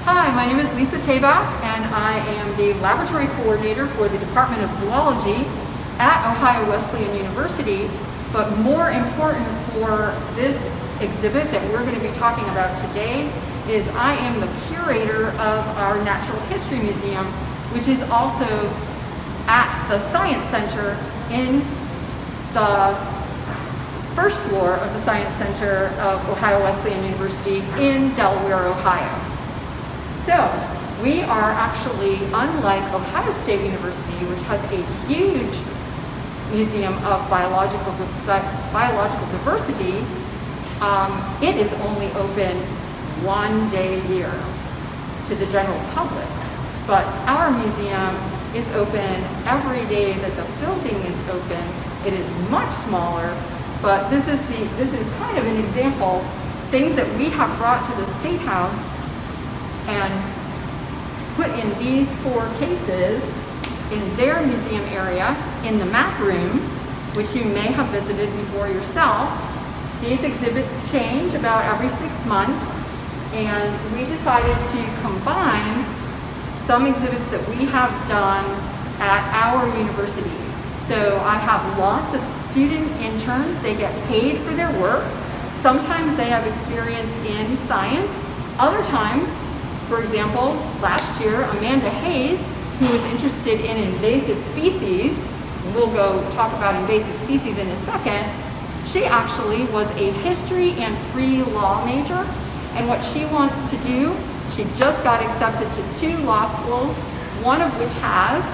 Hi, my name is Lisa Tabak, and I am the laboratory coordinator for the Department of Zoology at Ohio Wesleyan University. But more important for this exhibit that we're going to be talking about today is I am the curator of our Natural History Museum, which is also at the Science Center in the first floor of the Science Center of Ohio Wesleyan University in Delaware, Ohio. So we are actually, unlike Ohio State University, which has a huge museum of biological diversity, it is only open one day a year to the general public. But our museum is open every day that the building is open. It is much smaller, but this is kind of an example, things that we have brought to the State House and put in these 4 cases in their museum area in the map room, which you may have visited before yourself. These exhibits change about every 6 months, and we decided to combine some exhibits that we have done at our university. So I have lots of student interns. They get paid for their work. Sometimes they have experience in science. Other times, for example, last year, Amanda Hayes, who was interested in invasive species, we'll go talk about invasive species in a second, she actually was a history and pre-law major, and what she wants to do, she just got accepted to 2 law schools, one of which has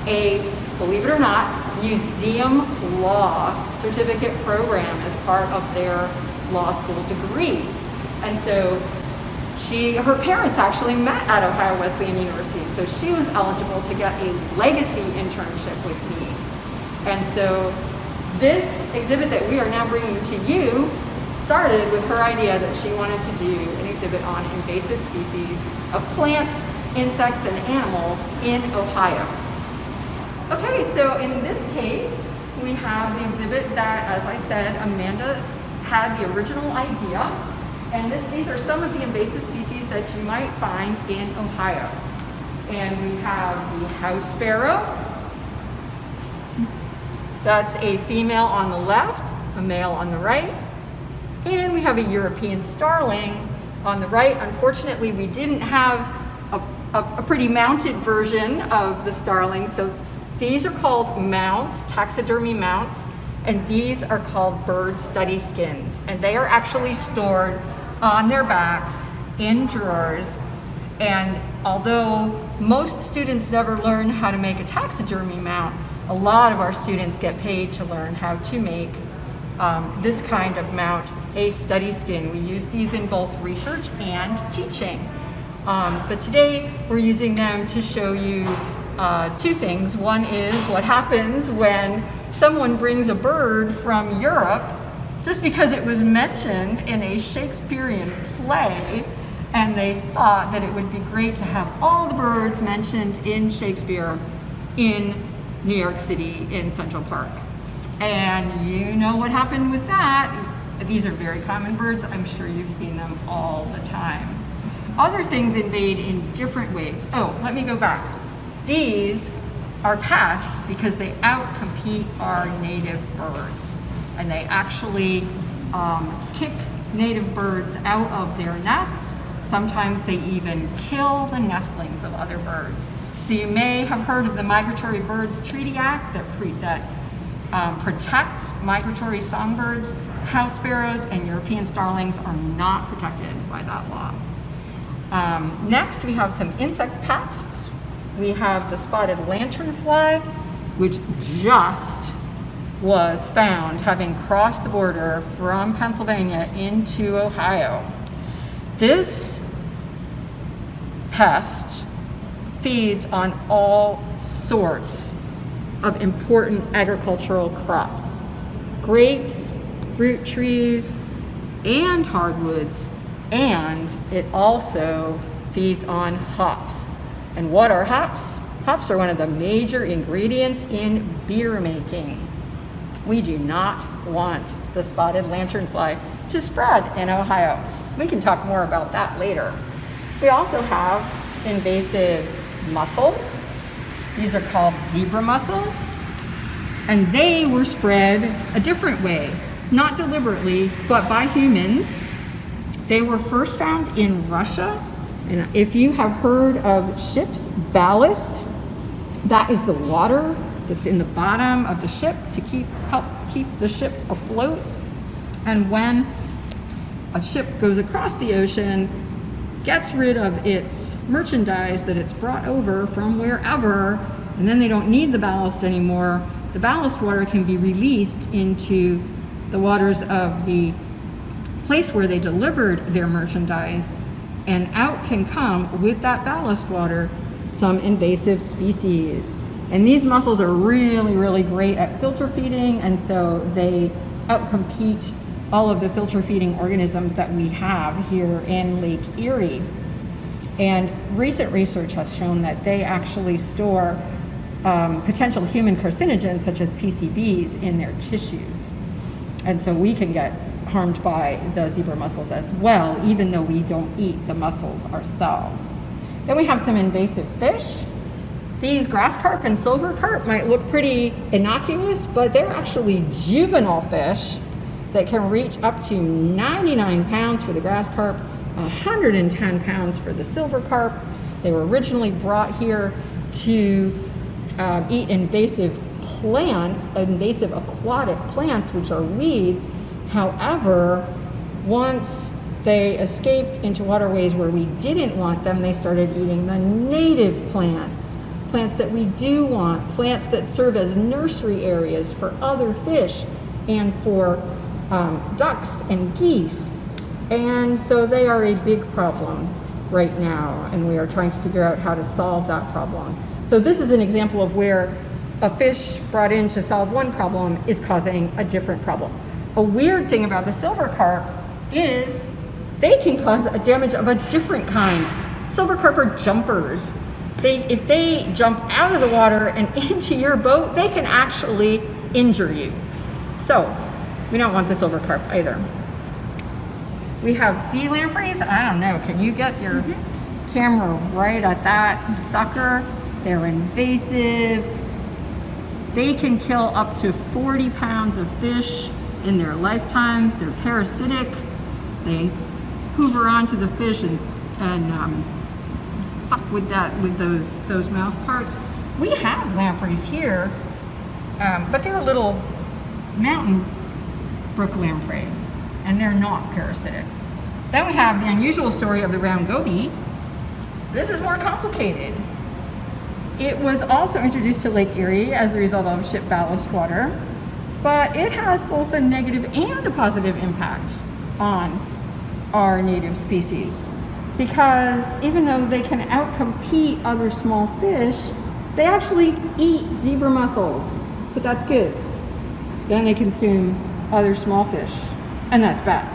a, believe it or not, museum law certificate program as part of their law school degree. And so her parents actually met at Ohio Wesleyan University, so she was eligible to get a legacy internship with me. And so this exhibit that we are now bringing to you started with her idea that she wanted to do an exhibit on invasive species of plants, insects, and animals in Ohio. Okay, so in this case, we have the exhibit that, as I said, Amanda had the original idea. And these are some of the invasive species that you might find in Ohio. And we have the house sparrow. That's a female on the left, a male on the right. And we have a European starling on the right. Unfortunately, we didn't have a pretty mounted version of the starling. So these are called mounts, taxidermy mounts. And these are called bird study skins. And they are actually stored on their backs in drawers. And although most students never learn how to make a taxidermy mount, a lot of our students get paid to learn how to make this kind of mount, a study skin. We use these in both research and teaching. But today we're using them to show you 2 things. One is what happens when someone brings a bird from Europe just because it was mentioned in a Shakespearean play, and they thought that it would be great to have all the birds mentioned in Shakespeare in New York City in Central Park. And you know what happened with that. These are very common birds. I'm sure you've seen them all the time. Other things invade in different ways. Oh, let me go back. These are pests because they outcompete our native birds. And they actually kick native birds out of their nests. Sometimes they even kill the nestlings of other birds. So you may have heard of the Migratory Birds Treaty Act that protects migratory songbirds. House sparrows and European starlings are not protected by that law. Next, we have some insect pests. We have the spotted lanternfly, which just was found having crossed the border from Pennsylvania into Ohio. This pest feeds on all sorts of important agricultural crops, grapes, fruit trees, and hardwoods, and it also feeds on hops. And what are hops? Hops are one of the major ingredients in beer making. We do not want the spotted lanternfly to spread in Ohio. We can talk more about that later. We also have invasive mussels. These are called zebra mussels, and they were spread a different way, not deliberately, but by humans. They were first found in Russia, and if you have heard of ship's ballast, that is the water that's in the bottom of the ship to help keep the ship afloat. And when a ship goes across the ocean, gets rid of its merchandise that it's brought over from wherever, and then they don't need the ballast anymore, the ballast water can be released into the waters of the place where they delivered their merchandise, and out can come with that ballast water some invasive species. And these mussels are really, really great at filter feeding, and so they outcompete all of the filter feeding organisms that we have here in Lake Erie. And recent research has shown that they actually store potential human carcinogens such as PCBs in their tissues. And so we can get harmed by the zebra mussels as well, even though we don't eat the mussels ourselves. Then we have some invasive fish. These grass carp and silver carp might look pretty innocuous, but they're actually juvenile fish that can reach up to 99 pounds for the grass carp, 110 pounds for the silver carp. They were originally brought here to eat invasive plants, invasive aquatic plants, which are weeds. However, once they escaped into waterways where we didn't want them, they started eating the native plants, plants that we do want, plants that serve as nursery areas for other fish and for ducks and geese. And so they are a big problem right now, and we are trying to figure out how to solve that problem. So this is an example of where a fish brought in to solve one problem is causing a different problem. A weird thing about the silver carp is they can cause a damage of a different kind. Silver carp are jumpers. If they jump out of the water and into your boat, they can actually injure you. So we don't want the silver carp either. We have sea lampreys. I don't know, can you get your camera right at that sucker? They're invasive. They can kill up to 40 pounds of fish in their lifetimes. They're parasitic. They hoover onto the fish and suck with those mouth parts. We have lampreys here, but they're a little mountain brook lamprey, and they're not parasitic. Then we have the unusual story of the round goby. This is more complicated. It was also introduced to Lake Erie as a result of ship ballast water, but it has both a negative and a positive impact on our native species, because even though they can outcompete other small fish, they actually eat zebra mussels, but that's good. Then they consume other small fish, and that's bad.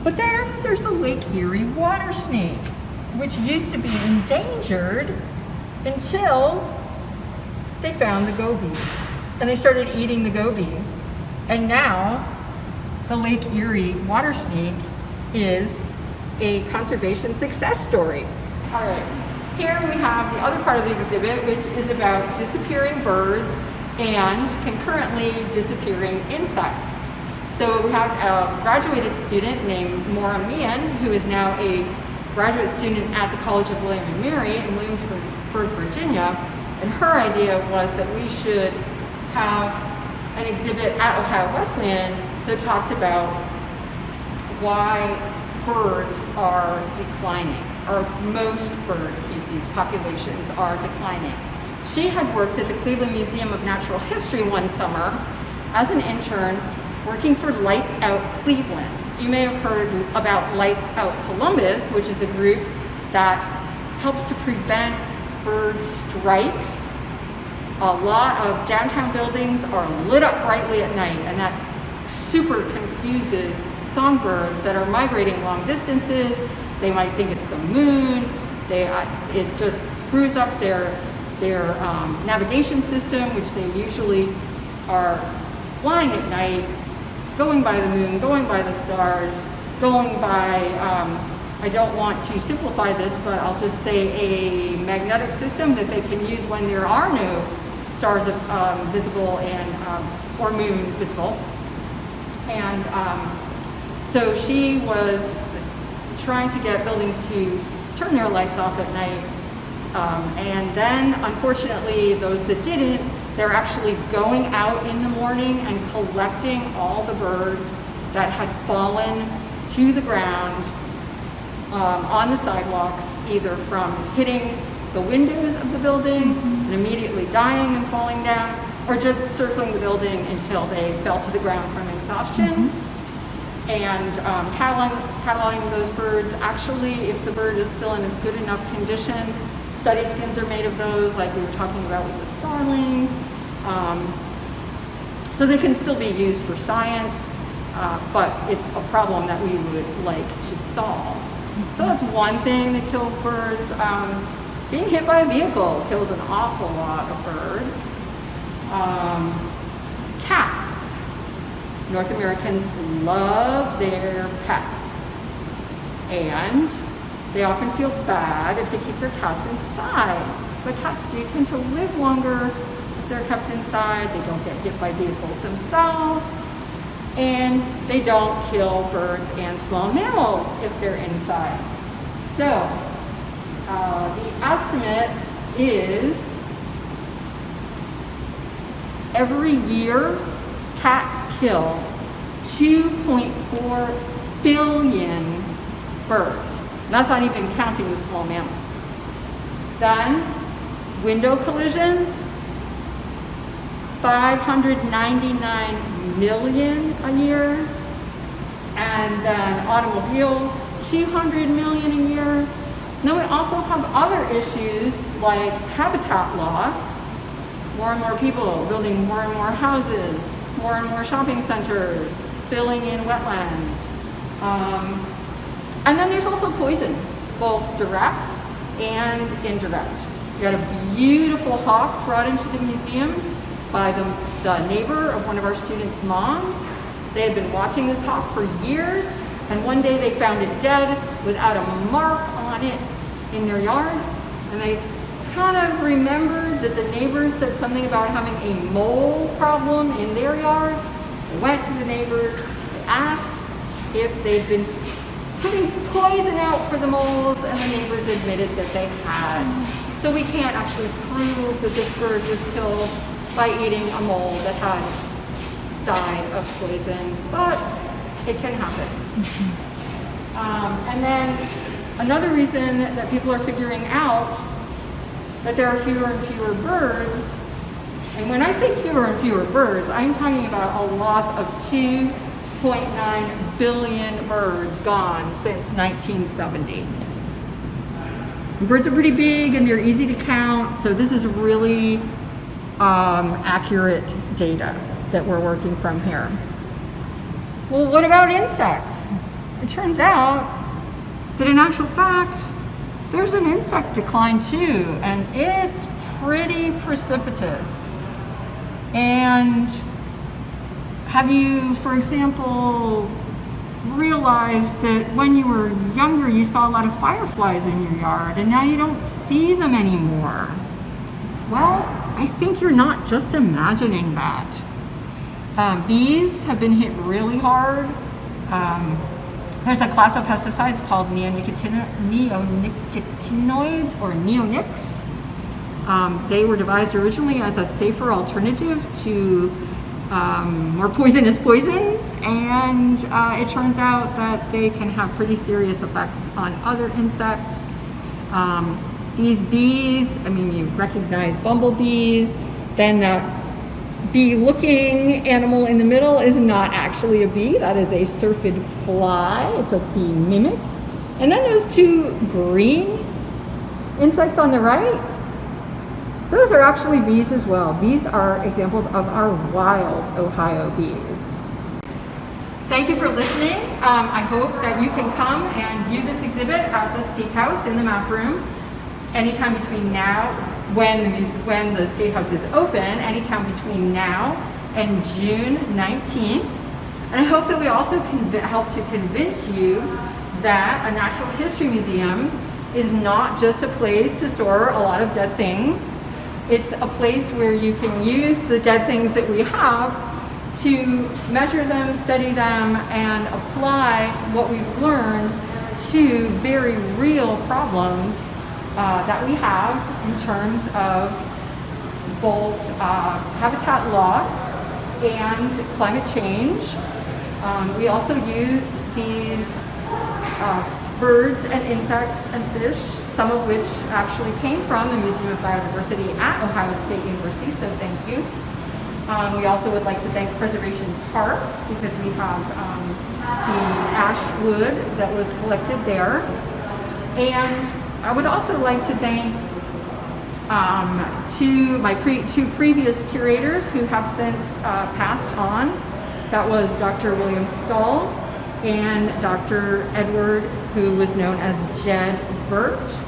But there's the Lake Erie water snake, which used to be endangered until they found the gobies, and they started eating the gobies. And now the Lake Erie water snake is a conservation success story. All right, here we have the other part of the exhibit, which is about disappearing birds and concurrently disappearing insects. So we have a graduated student named Maura Meehan, who is now a graduate student at the College of William and Mary in Williamsburg, Virginia. And her idea was that we should have an exhibit at Ohio Wesleyan that talked about why birds are declining, or most bird species populations are declining. She had worked at the Cleveland Museum of Natural History one summer as an intern working for Lights Out Cleveland. You may have heard about Lights Out Columbus, which is a group that helps to prevent bird strikes. A lot of downtown buildings are lit up brightly at night, and that super confuses songbirds that are migrating long distances. They might think it's the moon. It just screws up their navigation system, which they usually are flying at night, going by the moon, going by the stars, going by I don't want to simplify this, but I'll just say a magnetic system that they can use when there are no stars visible and or moon visible. And so she was trying to get buildings to turn their lights off at night. And then, unfortunately, those that didn't, they're actually going out in the morning and collecting all the birds that had fallen to the ground on the sidewalks, either from hitting the windows of the building and immediately dying and falling down, or just circling the building until they fell to the ground from exhaustion. And cataloging those birds. Actually, if the bird is still in a good enough condition, study skins are made of those, like we were talking about with the starlings. So they can still be used for science, but it's a problem that we would like to solve. So that's one thing that kills birds. Being hit by a vehicle kills an awful lot of birds. Cats. North Americans love their pets, and they often feel bad if they keep their cats inside. But cats do tend to live longer if they're kept inside. They don't get hit by vehicles themselves, and they don't kill birds and small mammals if they're inside. So the estimate is every year cats kill 2.4 billion birds. And that's not even counting the small mammals. Then window collisions, 599 million a year. And then automobiles, 200 million a year. And then we also have other issues like habitat loss. More and more people building more and more houses, more and more shopping centers, filling in wetlands. And then there's also poison, both direct and indirect. We had a beautiful hawk brought into the museum by the neighbor of one of our students' moms. They had been watching this hawk for years, and one day they found it dead without a mark on it in their yard. And they kind of remembered that the neighbors said something about having a mole problem in their yard. They went to the neighbors, they asked if they'd been putting poison out for the moles, and the neighbors admitted that they had. So we can't actually prove that this bird was killed by eating a mole that had died of poison, but it can happen. And then another reason that people are figuring out that there are fewer and fewer birds, and when I say fewer and fewer birds, I'm talking about a loss of 2.9 billion birds gone since 1970. And birds are pretty big and they're easy to count, so this is really accurate data that we're working from here. Well, what about insects? It turns out that in actual fact, there's an insect decline too, and it's pretty precipitous. And have you, for example, realized that when you were younger, you saw a lot of fireflies in your yard, and now you don't see them anymore? Well, I think you're not just imagining that. Bees have been hit really hard. There's a class of pesticides called neonicotinoids, or neonics. They were devised originally as a safer alternative to more poisonous poisons, and it turns out that they can have pretty serious effects on other insects. These bees, I mean, you recognize bumblebees, then that bee-looking animal in the middle is not actually a bee, that is a syrphid fly, it's a bee mimic. And then those two green insects on the right, those are actually bees as well. These are examples of our wild Ohio bees. Thank you for listening. I hope that you can come and view this exhibit at the State House in the map room anytime between now, when the State House is open, anytime between now and June 19th. And I hope that we also can help to convince you that a natural history museum is not just a place to store a lot of dead things. It's a place where you can use the dead things that we have to measure them, study them, and apply what we've learned to very real problems that we have in terms of both habitat loss and climate change. We also use these birds and insects and fish, some of which actually came from the Museum of Biodiversity at Ohio State University, so thank you. We also would like to thank Preservation Parks because we have the ash wood that was collected there. And I would also like to thank two previous curators who have since passed on. That was Dr. William Stahl and Dr. Edward, who was known as Jed Burt.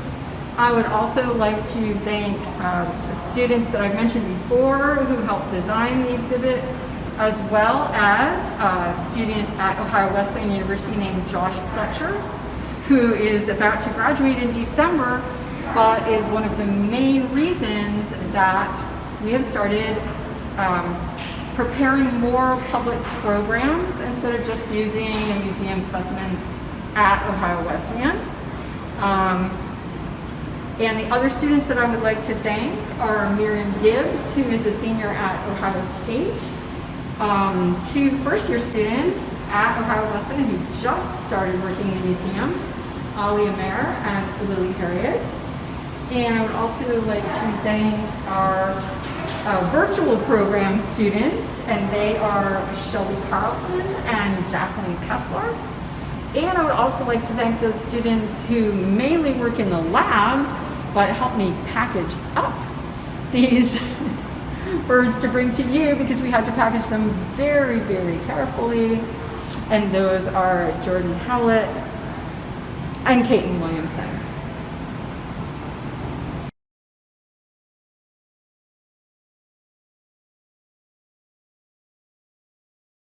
I would also like to thank the students that I've mentioned before who helped design the exhibit, as well as a student at Ohio Wesleyan University named Josh Pletcher, who is about to graduate in December, but is one of the main reasons that we have started preparing more public programs instead of just using the museum specimens at Ohio Wesleyan. And the other students that I would like to thank are Miriam Gibbs, who is a senior at Ohio State, two first-year students at Ohio Wesleyan who just started working in the museum, Ali Amer and Lily Harriet. And I would also like to thank our virtual program students, and they are Shelby Carlson and Jacqueline Kessler. And I would also like to thank those students who mainly work in the labs, but help me package up these birds to bring to you because we had to package them very, very carefully. And those are Jordan Howlett and Caitlin Williamson.